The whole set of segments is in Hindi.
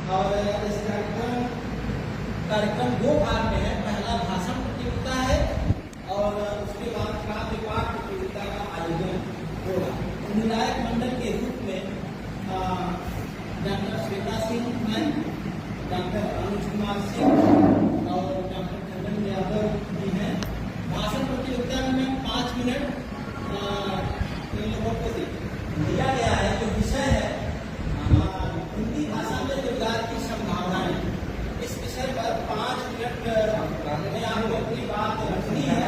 और इस कार्यक्रम दो भाग में है। पहला भाषण प्रतियोगिता है और उसके बाद काव्य पाठ प्रतियोगिता का आयोजन होगा। निधायक मंडल के रूप में doctor Shweta Singh ma'am, doctor Anuj Kumar Singh और डॉक्टर चंदन यादव जी हैं। भाषण प्रतियोगिता में 5 मिनट इन लोगों को दिया गया है। जो विषय है हिंदी भाषा में रोजगार की संभावनाएं, इस विषय पर 5 मिनट में आपको अपनी बात रखनी है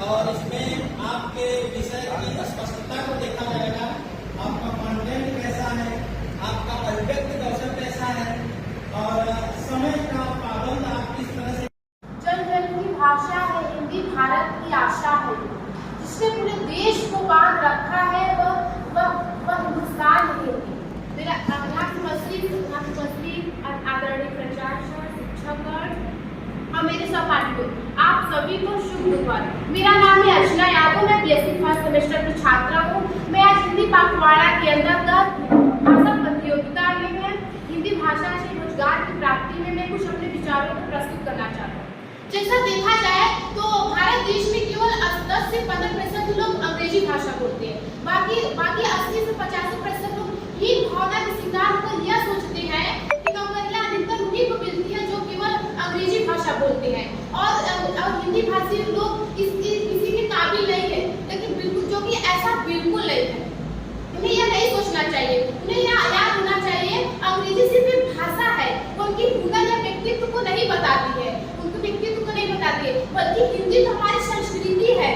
और इसमें आपके विषय की स्पष्टता को देखा जाएगा। आपका कंटेंट कैसा है, आपका अभिव्यक्ति कौशल कैसा है और समय का पाबंद आप किस तरह से। जन जन की भाषा है हिंदी, भारत की आशा है, जिसने पूरे देश को बांध रखा है वह हिंदुस्तान है। मेरा आदरणीय प्रशासन, शिक्षकगण और मेरे सहपाठियों, आप सभी को शुभ दोपहर। मेरा नाम है अर्चना यादव, मैं बीएससी फर्स्ट सेमेस्टर की छात्रा हूँ। मैं आज हिंदी पखवाड़ा के अंतर्गत भाषण प्रतियोगिता में हिंदी भाषा से रोजगार की प्राप्ति में मैं कुछ अपने विचारों को प्रस्तुत करना चाहता हूँ। जैसा देखा जाए तो भारत देश में केवल 10 से 15% लोग अंग्रेजी भाषा बोलते हैं। बाकी 80 से 85% लोग हीन भावना के शिकार होकर यह सोचते हैं कि नौकरियां अधिकतर उन्हीं को मिलती है जो केवल अंग्रेजी भाषा बोलते हैं और हिंदी भाषी लोग किसी के काबिल नहीं है। लेकिन बिल्कुल जो कि ऐसा बिल्कुल नहीं है। उन्हें यह नहीं सोचना चाहिए, उन्हें यह याद होना चाहिए अंग्रेजी सिर्फ एक भाषा है, उनकी हुनर या व्यक्तित्व को नहीं बताती है, उनके व्यक्तित्व को नहीं बताती है, बल्कि हिंदी तो हमारी संस्कृति है।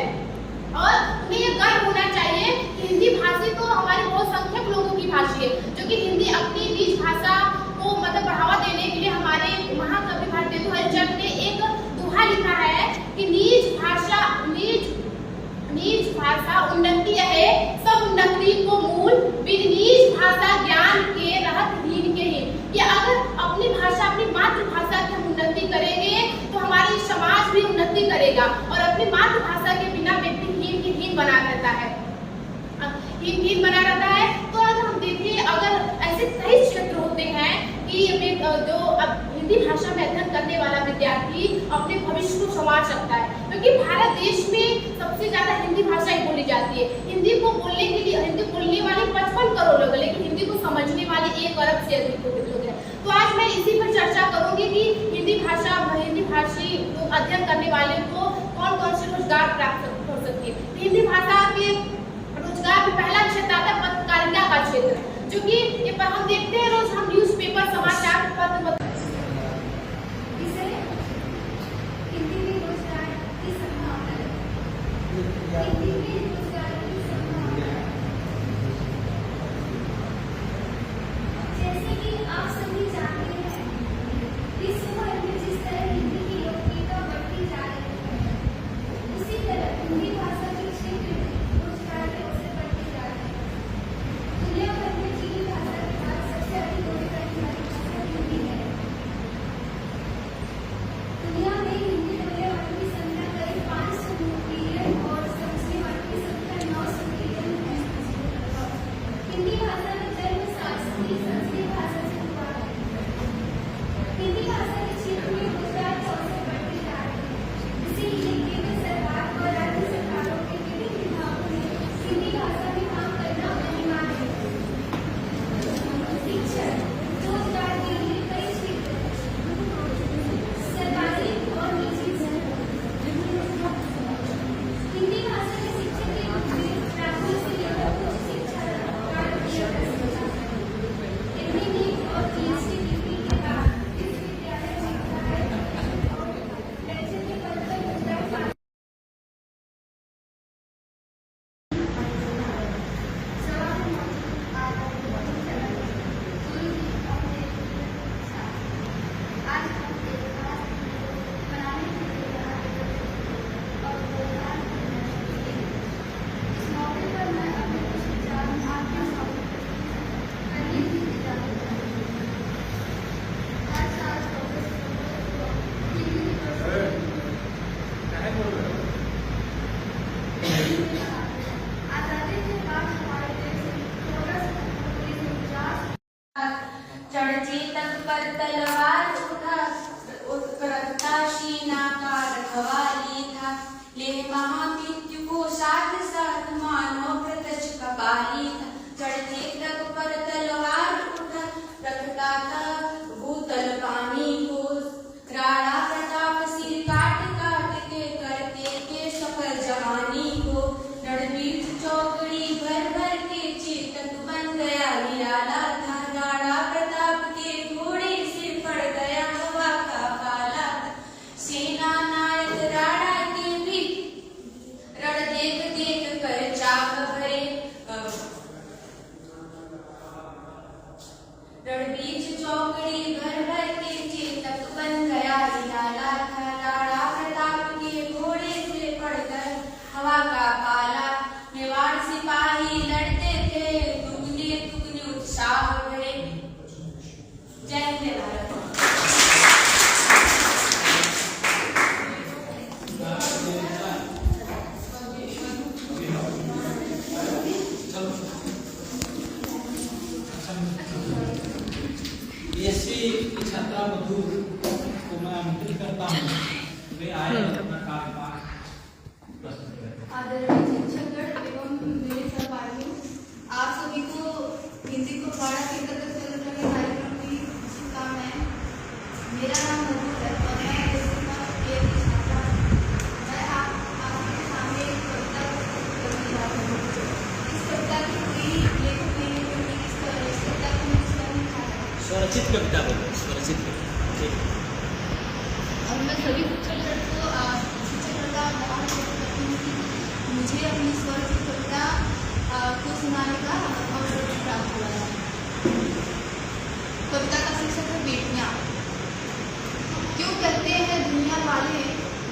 और उन्हें यह गर्व होना चाहिए कि हिंदी भाषी तो हमारे बहुसंख्यक लोगों की भाषा है, जो कि हिंदी अपनी निज भाषा को मतलब बढ़ावा देने के लिए हमारे महाकवि भारतेंदु हरिश्चंद्र ने एक दोहा लिखा है कि निज भाषा उन्नति है, सब उन्नति को मूल, बिन निज भाषा ज्ञान के रहत हीन के ही। कि अगर अपनी भाषा, अपनी मातृभाषा की हम उन्नति करेंगे तो हमारी समाज भी उन्नति करेगा और अपनी मातृभाषा के बिना व्यक्ति हीन बना रहता है, हीन बना रहता है। तो अगर हम देखें, अगर ऐसे कई क्षेत्र होते हैं कि जो अब हिंदी भाषा में अध्ययन करने वाला विद्यार्थी अपने भविष्य को संवार सकता है, क्योंकि भारत देश में सबसे ज्यादा हिंदी भाषा ही बोली जाती है। हिंदी को बोलने के लिए हिंदी बोलने वाले 55 करोड़ लोग हैं, लेकिन हिंदी को समझने वाले 1 अरब से अधिक लोग हैं। तो आज मैं इसी पर चर्चा करूंगी कि हिंदी भाषी लोग अध्ययन करने वाले को कौन से रोजगार प्राप्त हो सकती है। हिंदी भाषा के रोजगार में पहला क्षेत्र आता है पत्रकारिता का क्षेत्र, जो कि हम देखते हैं रोज हम न्यूज़पेपर, समाचार पत्र रणबीच चौकड़ी घर भर के चेतक बन गया निराला था। राणा प्रताप के घोड़े से पड़कर हवा का पाला, मेवाड़ सिपाही लड़ते थे, दुगने दुगने उत्साह भरे। जय हिंद भारत। बीएससी की छात्रा मधु को मैं आमंत्रित करता हूँ, वे आए अपना कार्यभार प्रस्तुत करें। आदरणीय शिक्षकगण एवं मेरे सहपाठियों, आप सभी को हिंदी को पाठ के तहत चल रहे कार्यक्रम की शुभकामनाएं। मेरा नाम मधु है और मैं बीएससी का एक छात्रा हूँ। मैं आपके सामने एक कविता करने जा रही हूँ। इस कविता की पूरी लेखक नहीं है, क्योंकि इस कविता को मैंने स्वयं लिखा है। स्वरचित कविता बोलो, स्वरचित कविता। और मैं सभी शिक्षकगण को शिक्षकगण का आह्वान करती हूँ कि मुझे अपनी स्वरचित कविता को सुनाने का अवसर प्राप्त हुआ है। कविता का शीर्षक है बेटियाँ। क्यों कहते हैं दुनिया वाले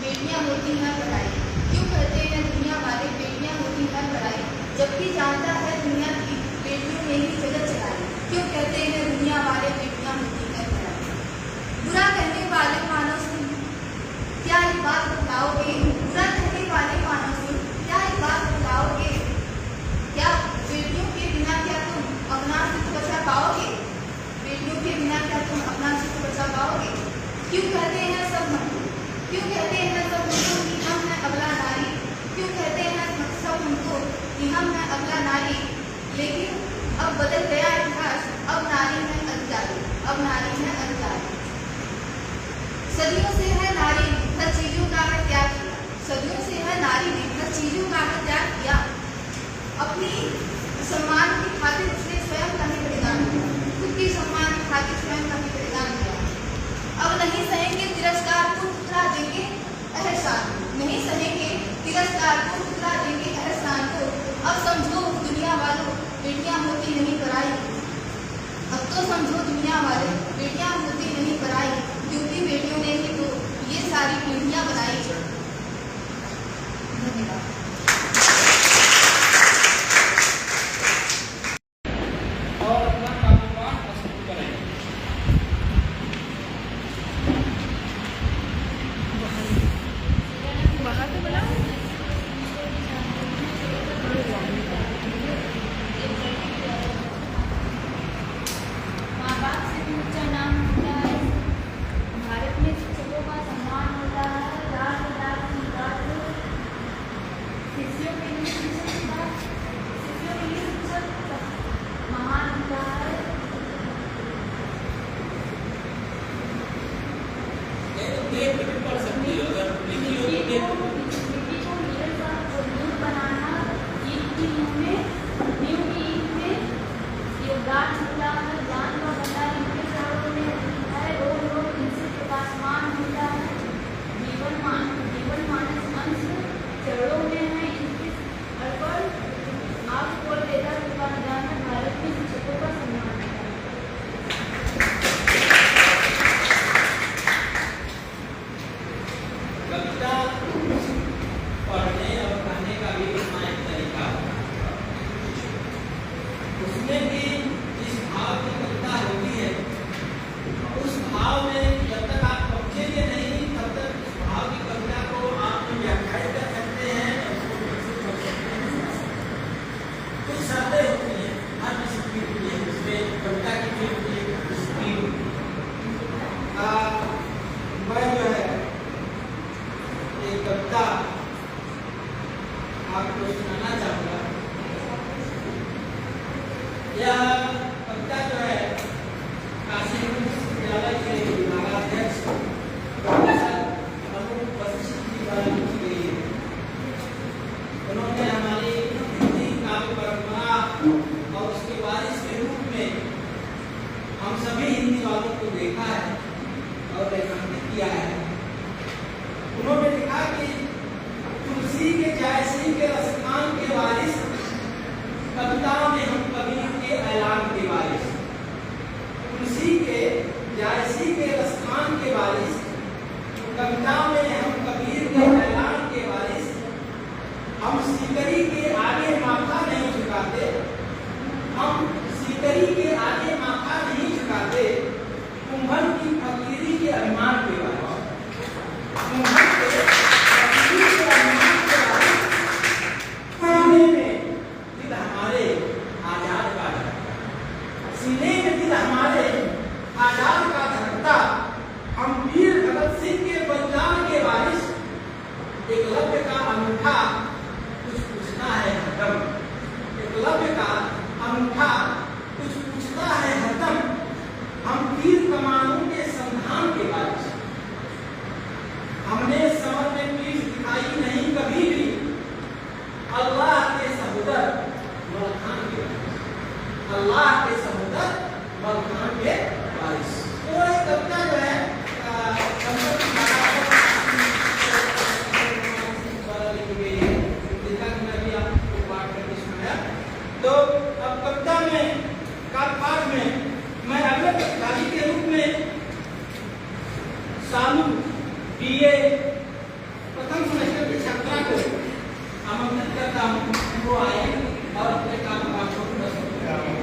बेटियाँ होती हैं पढ़ाई, क्यों कहते हैं दुनिया वाले बेटियाँ होती हैं पढ़ाई, जबकि जानता है दुनिया की बेटियों ने ही जगत चलाई। क्यों कहते हैं दुनिया वाले बेटियाँ होती हैं पढ़ाई। बुरा कहने वाले मानव से क्या एक बात बताओगे, बुरा कहने वाले मानव से क्या एक बात बताओगे, क्या बेटियों के बिना क्या तुम अपना अस्तित्व बचा पाओगे, बेटियों के बिना क्या तुम अपना अस्तित्व बचा पाओगे। क्यों कहते हैं सब हमको, क्यों कहते हैं सब हमको कि हम हैं अबला नारी, क्यों कहते हैं सब हमको कि हम हैं अबला नारी। लेकिन अब बदल गया इतिहास, अब नारी है अधिकारी, अब नारी है अधिकारी। सदियों से है नारी ने हर चीजों का है त्याग किया, सदियों से है नारी ने हर चीजों का है त्याग किया। अपनी सम्मान की खातिर उसने स्वयं का ही बलिदान किया, खुद की सम्मान की खातिर स्वयं का ही बलिदान किया। अब नहीं सहेंगे तिरस्कार को ठुकरा देंगे एहसान, नहीं सहेंगे तिरस्कार को ठुकरा देंगे एहसान को। अब समझो दुनिया वालों बेटियां होती नहीं पराई, अब तो समझो दुनिया वाले बेटियां होती नहीं पराई, क्योंकि बेटियों ने ही तो ये सारी पीढ़ियां बनाई। धन्यवाद। और अपना कार्यभार प्रस्तुत करें। माँ बाप से भी ऊंचा नाम होता है, भारत में शिक्षकों का सम्मान होता है। लाख लाख की बात शिष्यों के लिए शिक्षक महान होता है। देख के भी पढ़ सकती हो, अगर लिखी हो तो देख के। मिट्टी को नीरस और मजबूत बनाना ईद की नींव में योगदान होता है। ज्ञान का भंडार इनके चरणों में है, रोज रोज इनसे प्रकाशमान होता है। जीवन मानस अंश चरणों में है इनके अर्पण। आप खोल देता दुकानदार में भारत में शिक्षकों का सम्मान है। कविता पढ़ने और पढ़ने का भी अपना एक तरीका है। उसमें भी जिस भाव की कविता होती है, उस भाव में जब तक आप पहुंचेंगे नहीं, तब तक उस भाव की कविता को आप व्याख्यायित कर सकते हैं, उसको विकसित कर सकते हैं। कुछ शर्तें होती हैं हर किसी की होती है, उसमें कविता की भी होती है, उसकी मैं जो है एक कविता आपको सुनाना चाहूँगा। यह कविता जो है काशी विश्वविद्यालय के विभागाध्यक्ष प्रोफेसर अनूप वशिष्ठ जी द्वारा लिखी गई है। उन्होंने हमारी हिंदी काव्य परंपरा और उसके वारिस के रूप में हम सभी हिंदी वालों को देखा है और रेखांकित किया है। उन्होंने लिखा कि तुलसी के जायसी के रसखान के वारिस, कविता में हम कवियों के ऐलान के वारिस। बताते कुंभन की फकीरी के अभिमान के बारे में। कुंभन के फकीरी के अभिमान के बारे में, सीने में दिल हमारे आजाद का धड़कता, सीने में दिल हमारे आजाद का धड़कता, हम वीर भगत सिंह के बलिदान के वारिस, एकलव्य का अनूठा कुछ पूछता है हरदम, एकलव्य का अनूठा कुछ पूछता है हरदम, हम तीर कमानों के संधान के वारिस। हमने समर में पीठ दिखाई नहीं कभी भी, अल्लाह के सहोदर मलखान के वारिस, अल्लाह के सहोदर मलखान के वारिस। तो ये कविता जो है तो अब कविता में पाठ में मैं अगले प्रतिभागी के रूप में सालू बीए प्रथम सेमेस्टर की छात्रा को आमंत्रित करता हूँ, वो आए और अपने काम को प्रस्तुत करें।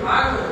भाग